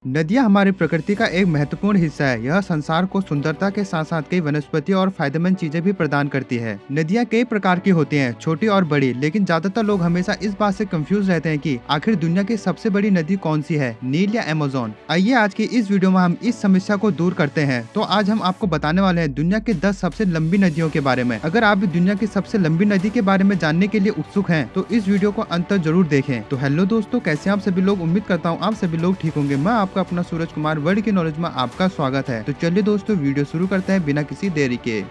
नदियां हमारी प्रकृति का एक महत्वपूर्ण हिस्सा है। यह संसार को सुंदरता के साथ साथ कई वनस्पति और फायदेमंद चीजें भी प्रदान करती है। नदियां कई प्रकार की होती हैं, छोटी और बड़ी, लेकिन ज्यादातर लोग हमेशा इस बात से कंफ्यूज रहते हैं कि आखिर दुनिया की सबसे बड़ी नदी कौन सी है, नील या अमेज़न। आइए आज की इस वीडियो में हम इस समस्या को दूर करते हैं। तो आज हम आपको बताने वाले हैं दुनिया की 10 सबसे लंबी नदियों के बारे में। अगर आप भी दुनिया की सबसे लंबी नदी के बारे में जानने के लिए उत्सुक हैं, तो इस वीडियो को अंत तक जरूर देखें। तो हेलो दोस्तों, कैसे आप सभी लोग? उम्मीद करता हूँ आप सभी लोग ठीक होंगे। मैं आपका अपना सूरज कुमार वर्ल्ड की नॉलेज में आपका स्वागत है। तो चलिए दोस्तों, वीडियो शुरू करते हैं बिना किसी देरी के।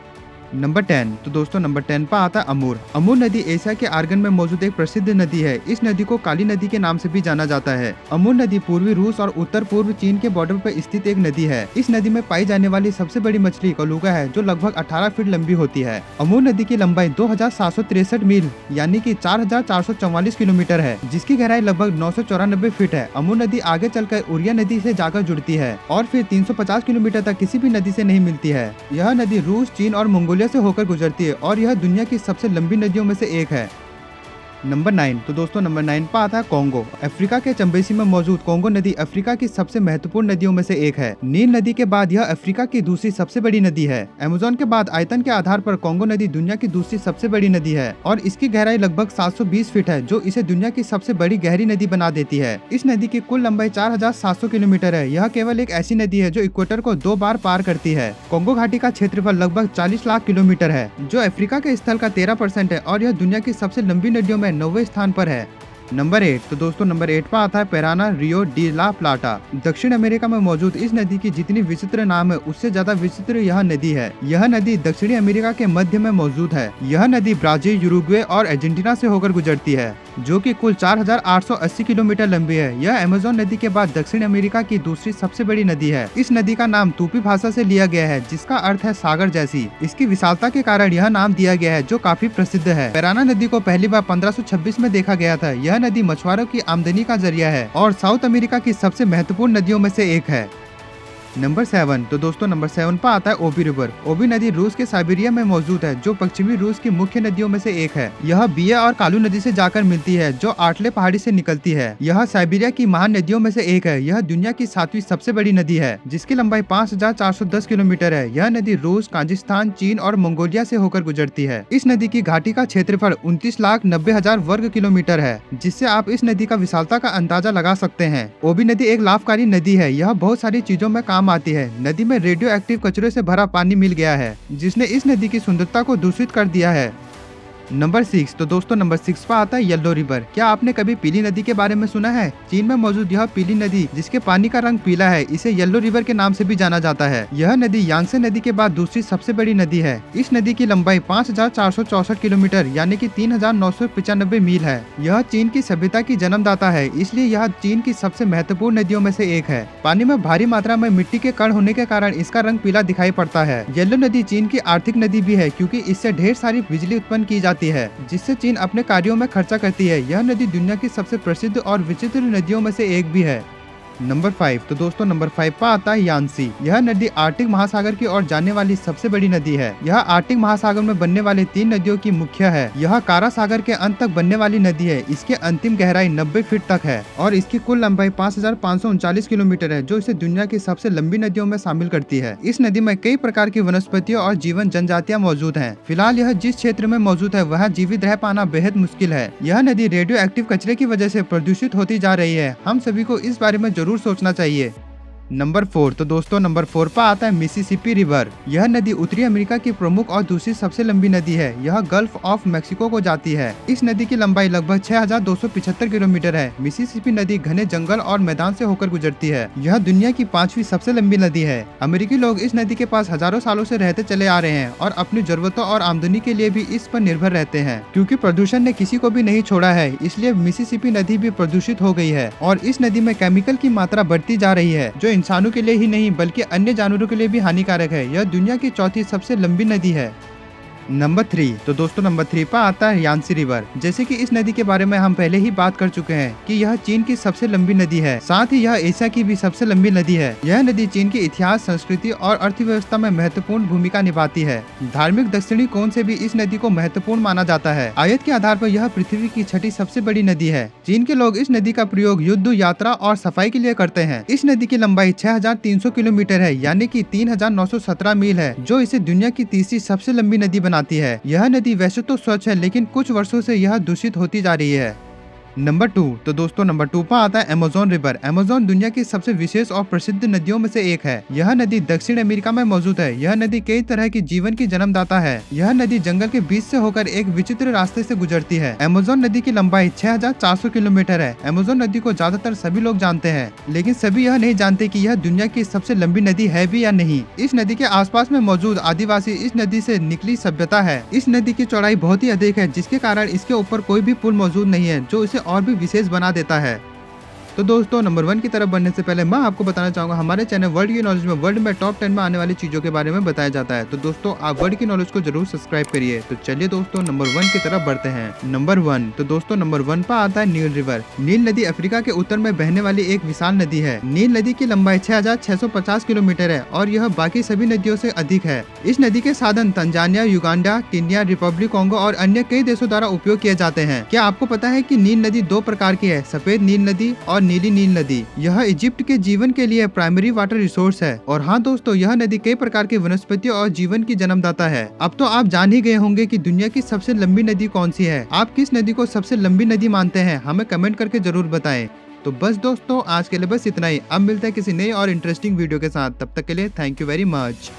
नंबर 10। तो दोस्तों नंबर 10 पर आता है अमूर। अमूर नदी एशिया के आर्गन में मौजूद एक प्रसिद्ध नदी है। इस नदी को काली नदी के नाम से भी जाना जाता है। अमूर नदी पूर्वी रूस और उत्तर पूर्व चीन के बॉर्डर पर स्थित एक नदी है। इस नदी में पाई जाने वाली सबसे बड़ी मछली कलूगा है, जो लगभग 18 फीट लंबी होती है। अमूर नदी की लंबाई 2763 मील यानी कि 4444 किलोमीटर है, जिसकी गहराई लगभग 994 फीट है। अमूर नदी आगे चलकर उरिया नदी से जाकर जुड़ती है और फिर 350 किलोमीटर तक किसी भी नदी से नहीं मिलती है। यह नदी रूस, चीन और मंगोलिया से होकर गुजरती है और यह दुनिया की सबसे लंबी नदियों में से एक है। नंबर 9। तो दोस्तों नंबर 9 पर आता है कोंगो। अफ्रीका के चंबेसी में मौजूद कोंगो नदी अफ्रीका की सबसे महत्वपूर्ण नदियों में से एक है। नील नदी के बाद यह अफ्रीका की दूसरी सबसे बड़ी नदी है। अमेज़न के बाद आयतन के आधार पर कोंगो नदी दुनिया की दूसरी सबसे बड़ी नदी है और इसकी गहराई लगभग 720 फीट है, जो इसे दुनिया की सबसे बड़ी गहरी नदी बना देती है। इस नदी की कुल लंबाई 4700 किलोमीटर है। यह केवल एक ऐसी नदी है जो इक्वेटर को 2 बार पार करती है। कोंगो घाटी का क्षेत्रफल लगभग 40 लाख किलोमीटर है, जो अफ्रीका के स्थल का 13% है और यह दुनिया की सबसे लंबी नदियों में 90वें स्थान पर है। नंबर 8। तो दोस्तों नंबर 8 पर आता है पैराना रियो डी ला प्लाटा। दक्षिण अमेरिका में मौजूद इस नदी की जितनी विचित्र नाम है, उससे ज्यादा विचित्र यह नदी है। यह नदी दक्षिणी अमेरिका के मध्य में मौजूद है। यह नदी ब्राजील, यूरुग्वे और अर्जेंटीना से होकर गुजरती है, जो कि कुल 4880 किलोमीटर लंबी है। यह अमेज़न नदी के बाद दक्षिण अमेरिका की दूसरी सबसे बड़ी नदी है। इस नदी का नाम तूपी भाषा से लिया गया है, जिसका अर्थ है सागर जैसी। इसकी विशालता के कारण यह नाम दिया गया है, जो काफी प्रसिद्ध है। पैराना नदी को पहली बार 1526 में देखा गया था। यह नदी मछुआरों की आमदनी का जरिया है और साउथ अमेरिका की सबसे महत्वपूर्ण नदियों में से एक है। नंबर 7। तो दोस्तों नंबर 7 पर आता है ओबी रिवर। ओबी नदी रूस के साइबेरिया में मौजूद है, जो पश्चिमी रूस की मुख्य नदियों में से एक है। यह बिया और कालू नदी से जाकर मिलती है, जो आटले पहाड़ी से निकलती है। यह साइबेरिया की महान नदियों में से एक है। यह दुनिया की 7वीं सबसे बड़ी नदी है, जिसकी लंबाई 5410 किलोमीटर है। यह नदी रूस, काजाकिस्तान, चीन और मंगोलिया से होकर गुजरती है। इस नदी की घाटी का क्षेत्रफल 29,90,000 वर्ग किलोमीटर है, जिससे आप इस नदी का विशालता का अंदाजा लगा सकते हैं। ओबी नदी एक लाभकारी नदी है। यह बहुत सारी चीजों में काम आती है। नदी में रेडियो एक्टिव कचरे से भरा पानी मिल गया है, जिसने इस नदी की सुंदरता को दूषित कर दिया है। नंबर 6। तो दोस्तों नंबर 6 पर आता है येलो रिवर। क्या आपने कभी पीली नदी के बारे में सुना है? चीन में मौजूद यह पीली नदी, जिसके पानी का रंग पीला है, इसे येलो रिवर के नाम से भी जाना जाता है। यह नदी यांगसे नदी के बाद दूसरी सबसे बड़ी नदी है। इस नदी की लंबाई 5464 किलोमीटर यानी कि 3995 मील है। यह चीन की सभ्यता की जन्मदाता है, इसलिए यह चीन की सबसे महत्वपूर्ण नदियों में से एक है। पानी में भारी मात्रा में मिट्टी के कण होने के कारण इसका रंग पीला दिखाई पड़ता है। येलो नदी चीन की आर्थिक नदी भी है, क्योंकि इससे ढेर सारी बिजली उत्पन्न की जाती है, जिससे चीन अपने कार्यों में खर्चा करती है। यह नदी दुनिया की सबसे प्रसिद्ध और विचित्र नदियों में से एक भी है। नंबर 5। तो दोस्तों नंबर 5 पर आता है यांसी। यह नदी आर्कटिक महासागर की ओर जाने वाली सबसे बड़ी नदी है। यह आर्कटिक महासागर में बनने वाली 3 नदियों की मुख्य है। यह कारा सागर के अंत तक बनने वाली नदी है। इसकी अंतिम गहराई 90 फीट तक है और इसकी कुल लंबाई 5539 किलोमीटर है, जो इसे दुनिया की सबसे लंबी नदियों में शामिल करती है। इस नदी में कई प्रकार की वनस्पतियों और जीवन जनजातियां मौजूद हैं। फिलहाल यह जिस क्षेत्र में मौजूद है, वह जीवित रह पाना बेहद मुश्किल है। यह नदी रेडियो एक्टिव कचरे की वजह से प्रदूषित होती जा रही है। हम सभी को इस बारे में जरूर सोचना चाहिए। नंबर 4। तो दोस्तों नंबर 4 पर आता है मिसिसिपी रिवर। यह नदी उत्तरी अमेरिका की प्रमुख और दूसरी सबसे लंबी नदी है। यह गल्फ ऑफ मैक्सिको को जाती है। इस नदी की लंबाई लगभग 6275 किलोमीटर है। मिसिसिपी नदी घने जंगल और मैदान से होकर गुजरती है। यह दुनिया की 5वीं सबसे लंबी नदी है। अमेरिकी लोग इस नदी के पास हजारों सालों से रहते चले आ रहे हैं और अपनी जरूरतों और आमदनी के लिए भी इस पर निर्भर रहते हैं। क्योंकि प्रदूषण ने किसी को भी नहीं छोड़ा है, इसलिए मिसिसिपी नदी भी प्रदूषित हो गई है और इस नदी में केमिकल की मात्रा बढ़ती जा रही है, जो इंसानों के लिए ही नहीं बल्कि अन्य जानवरों के लिए भी हानिकारक है। यह दुनिया की 4थी सबसे लंबी नदी है। नंबर 3, तो दोस्तों नंबर 3 पर आता है यांसी रिवर। जैसे कि इस नदी के बारे में हम पहले ही बात कर चुके हैं कि यह चीन की सबसे लंबी नदी है, साथ ही यह एशिया की भी सबसे लंबी नदी है। यह नदी चीन के इतिहास, संस्कृति और अर्थव्यवस्था में महत्वपूर्ण भूमिका निभाती है। धार्मिक दक्षिणी कोण से भी इस नदी को महत्वपूर्ण माना जाता है। आयत के आधार पर यह पृथ्वी की छठी सबसे बड़ी नदी है। चीन के लोग इस नदी का प्रयोग युद्ध, यात्रा और सफाई के लिए करते हैं। इस नदी की लंबाई 6300 किलोमीटर है, यानी कि 3917 मील है, जो इसे दुनिया की तीसरी सबसे लंबी नदी बनाती है। यह नदी वैसे तो स्वच्छ है, लेकिन कुछ वर्षों से यह दूषित होती जा रही है। नंबर 2, तो दोस्तों नंबर 2 पर आता है अमेज़न रिवर। अमेज़न दुनिया की सबसे विशेष और प्रसिद्ध नदियों में से एक है। यह नदी दक्षिण अमेरिका में मौजूद है। यह नदी कई तरह की जीवन की जन्मदाता है। यह नदी जंगल के बीच से होकर एक विचित्र रास्ते से गुजरती है। अमेज़न नदी की लंबाई 6400 किलोमीटर है। अमेज़न नदी को ज्यादातर सभी लोग जानते हैं, लेकिन सभी यह नहीं जानते कि यह दुनिया की सबसे लंबी नदी है भी या नहीं। इस नदी के आसपास में मौजूद आदिवासी इस नदी से निकली सभ्यता है। इस नदी की चौड़ाई बहुत ही अधिक है, जिसके कारण इसके ऊपर कोई भी पुल मौजूद नहीं है, जो इसे और भी विशेष बना देता है। तो दोस्तों नंबर 1 की तरफ बढ़ने से पहले मैं आपको बताना चाहूंगा, हमारे चैनल वर्ल्ड की नॉलेज में वर्ल्ड में टॉप 10 में आने वाली चीजों के बारे में बताया जाता है। तो दोस्तों आप वर्ल्ड की नॉलेज को जरूर सब्सक्राइब करिए। तो चलिए दोस्तों नंबर 1 की तरफ बढ़ते हैं। नंबर 1, तो दोस्तों नंबर 1 पर आता है नील रिवर। नील नदी अफ्रीका के उत्तर में बहने वाली एक विशाल नदी है। नील नदी की लंबाई 6650 किलोमीटर है और यह बाकी सभी नदियों से अधिक है। इस नदी के साधन Tanzania, Uganda, Kenya, Republic Congo और अन्य कई देशों द्वारा उपयोग किए जाते हैं। क्या आपको पता है कि नील नदी 2 प्रकार की है, सफेद नील नदी और नीली नील नदी। यह इजिप्ट के जीवन के लिए प्राइमरी वाटर रिसोर्स है। और हाँ दोस्तों, यह नदी कई प्रकार के वनस्पतियों और जीवन की जन्मदाता है। अब तो आप जान ही गए होंगे कि दुनिया की सबसे लंबी नदी कौन सी है। आप किस नदी को सबसे लंबी नदी मानते हैं, हमें कमेंट करके जरूर बताएं। तो बस दोस्तों आज के लिए बस इतना ही। अब मिलते हैं किसी नई और इंटरेस्टिंग वीडियो के साथ। तब तक के लिए थैंक यू वेरी मच।